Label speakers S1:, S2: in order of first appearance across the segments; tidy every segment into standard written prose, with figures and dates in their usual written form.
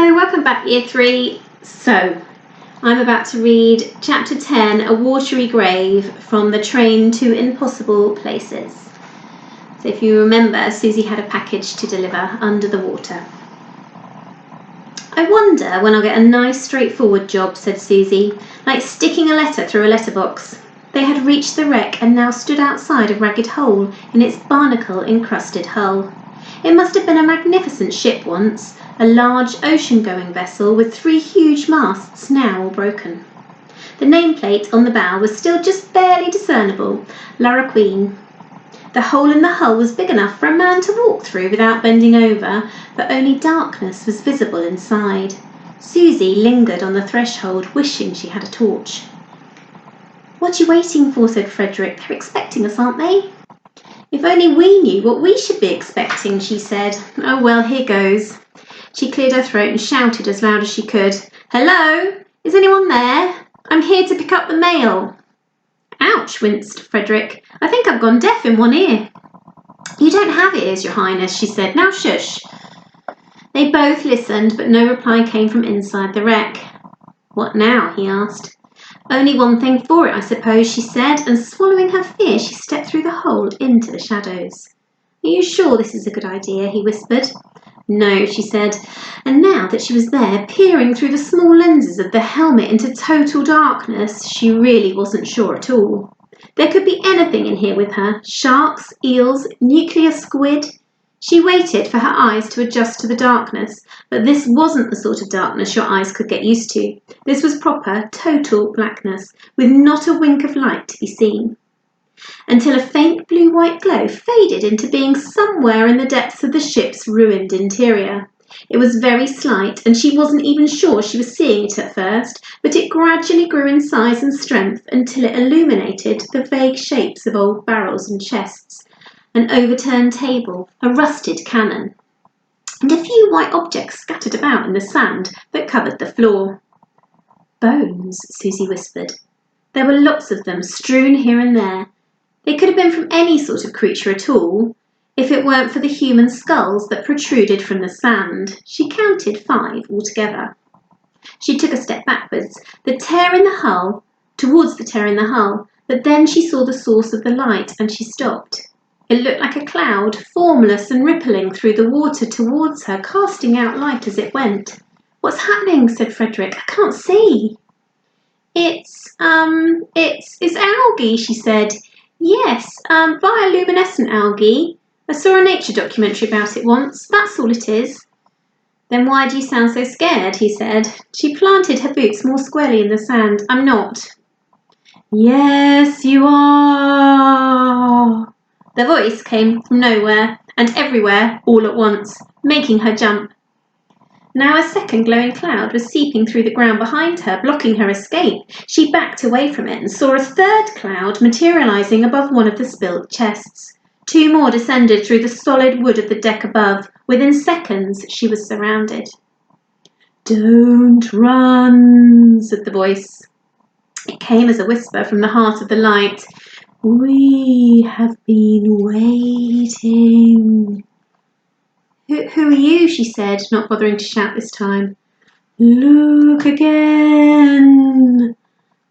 S1: Hello, welcome back Year 3. So, I'm about to read Chapter 10, A Watery Grave, from the Train to Impossible Places. So if you remember, Susie had a package to deliver under the water. I wonder when I'll get a nice straightforward job, said Susie, like sticking a letter through a letterbox. They had reached the wreck and now stood outside a ragged hole in its barnacle-encrusted hull. It must have been a magnificent ship once, a large ocean-going vessel with 3 huge masts now all broken. The nameplate on the bow was still just barely discernible, Lara Queen. The hole in the hull was big enough for a man to walk through without bending over, but only darkness was visible inside. Susie lingered on the threshold, wishing she had a torch. "What are you waiting for?" said Frederick. "They're expecting us, aren't they?" "If only we knew what we should be expecting," she said. "Oh well, here goes." She cleared her throat and shouted as loud as she could. "Hello? Is anyone there? I'm here to pick up the mail." "Ouch," winced Frederick. "I think I've gone deaf in one ear." "You don't have ears, Your Highness," she said. "Now shush." They both listened, but no reply came from inside the wreck. "What now?" he asked. "Only one thing for it, I suppose," she said, and swallowing her fear, she stepped through the hole into the shadows. "Are you sure this is a good idea?" he whispered. "No," she said, and now that she was there, peering through the small lenses of the helmet into total darkness, she really wasn't sure at all. There could be anything in here with her: sharks, eels, nuclear squid. She waited for her eyes to adjust to the darkness, but this wasn't the sort of darkness your eyes could get used to. This was proper, total blackness, with not a wink of light to be seen, until a faint blue-white glow faded into being somewhere in the depths of the ship's ruined interior. It was very slight, and she wasn't even sure she was seeing it at first, but it gradually grew in size and strength until it illuminated the vague shapes of old barrels and chests, an overturned table, a rusted cannon, and a few white objects scattered about in the sand that covered the floor. "Bones," Susie whispered. There were lots of them strewn here and there. They could have been from any sort of creature at all, if it weren't for the human skulls that protruded from the sand. She counted 5 altogether. She took a step backwards, towards the tear in the hull, but then she saw the source of the light and she stopped. It looked like a cloud, formless and rippling through the water towards her, casting out light as it went. "What's happening?" said Frederick. "I can't see." It's algae," she said. "Yes, bioluminescent algae. I saw a nature documentary about it once. That's all it is." "Then why do you sound so scared?" he said. She planted her boots more squarely in the sand. "I'm not." "Yes, you are." The voice came from nowhere and everywhere all at once, making her jump. Now a second glowing cloud was seeping through the ground behind her, blocking her escape. She backed away from it and saw a third cloud materializing above one of the spilled chests. 2 more descended through the solid wood of the deck above. Within seconds, she was surrounded. "Don't run," said the voice. It came as a whisper from the heart of the light. "We have been waiting." Who are you?" she said, not bothering to shout this time. "Look again."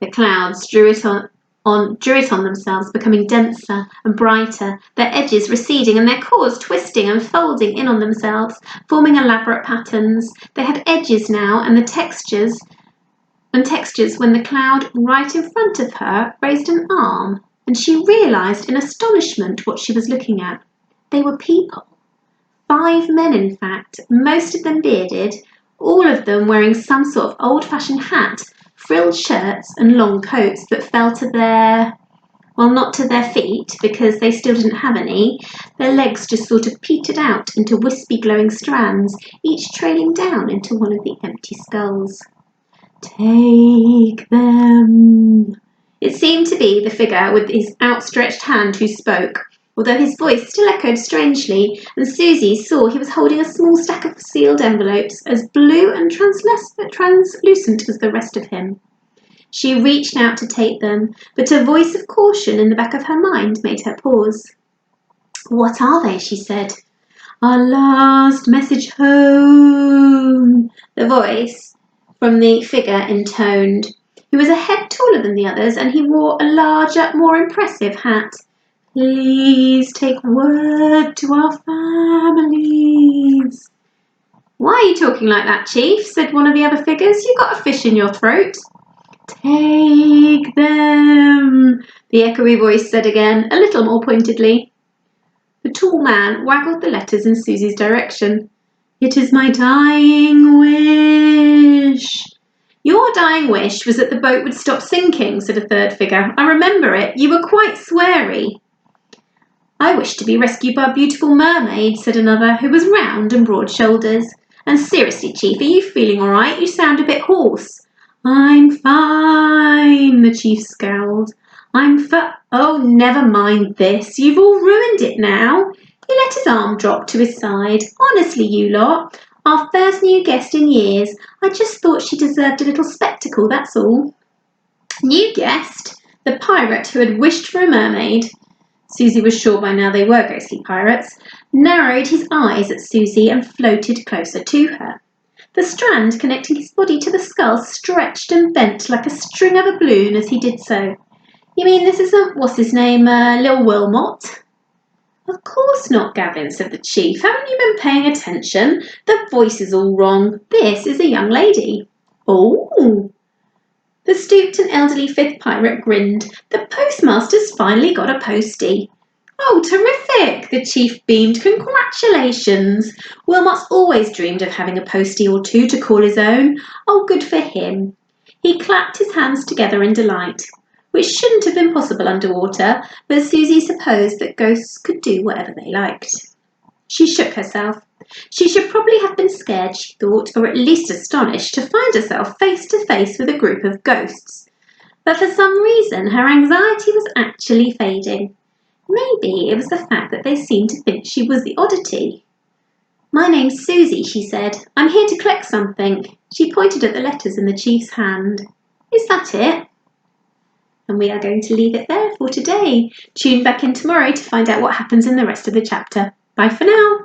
S1: The clouds drew it on themselves, becoming denser and brighter, their edges receding and their cores twisting and folding in on themselves, forming elaborate patterns. They had edges now, and textures when the cloud right in front of her raised an arm, and she realized in astonishment what she was looking at. They were people. 5 men, in fact, most of them bearded, all of them wearing some sort of old-fashioned hat, frilled shirts and long coats that fell to not to their feet, because they still didn't have any. Their legs just sort of petered out into wispy glowing strands, each trailing down into one of the empty skulls. "Take them." It seemed to be the figure with his outstretched hand who spoke, although his voice still echoed strangely, and Susie saw he was holding a small stack of sealed envelopes, as blue and translucent as the rest of him. She reached out to take them, but a voice of caution in the back of her mind made her pause. "What are they?" she said. Our last message home, the voice from the figure intoned. He was a head taller than the others, and he wore a larger, more impressive hat. Please take word to our families. Why are you talking like that, Chief? Said one of the other figures. You got a fish in your throat. Take them, the echoey voice said again, a little more pointedly. The tall man waggled the letters in Susie's direction. It is my dying wish. Your dying wish was that the boat would stop sinking, said a third figure. I remember it. You were quite sweary. I wish to be rescued by a beautiful mermaid, said another, who was round and broad-shouldered. And seriously, Chief, are you feeling all right? You sound a bit hoarse. I'm fine, the Chief scowled. Oh, never mind this. You've all ruined it now. He let his arm drop to his side. Honestly, you lot, our first new guest in years. I just thought she deserved a little spectacle, that's all. New guest? The pirate who had wished for a mermaid. Susie was sure by now they were ghostly pirates, narrowed his eyes at Susie and floated closer to her. The strand connecting his body to the skull stretched and bent like a string of a balloon as he did so. You mean this isn't, what's-his-name, Lil Wilmot? Of course not, Gavin, said the Chief. Haven't you been paying attention? The voice is all wrong. This is a young lady. Oh! The stooped and elderly fifth pirate grinned. The postmaster's finally got a postie. Oh, terrific! The Chief beamed. Congratulations! Wilmot's always dreamed of having a postie or two to call his own. Oh, good for him. He clapped his hands together in delight, which shouldn't have been possible underwater, but Susie supposed that ghosts could do whatever they liked. She shook herself. She should probably have been scared, she thought, or at least astonished to find herself face to face with a group of ghosts. But for some reason, her anxiety was actually fading. Maybe it was the fact that they seemed to think she was the oddity. My name's Susie, she said. I'm here to collect something. She pointed at the letters in the Chief's hand. Is that it? And we are going to leave it there for today. Tune back in tomorrow to find out what happens in the rest of the chapter. Bye for now.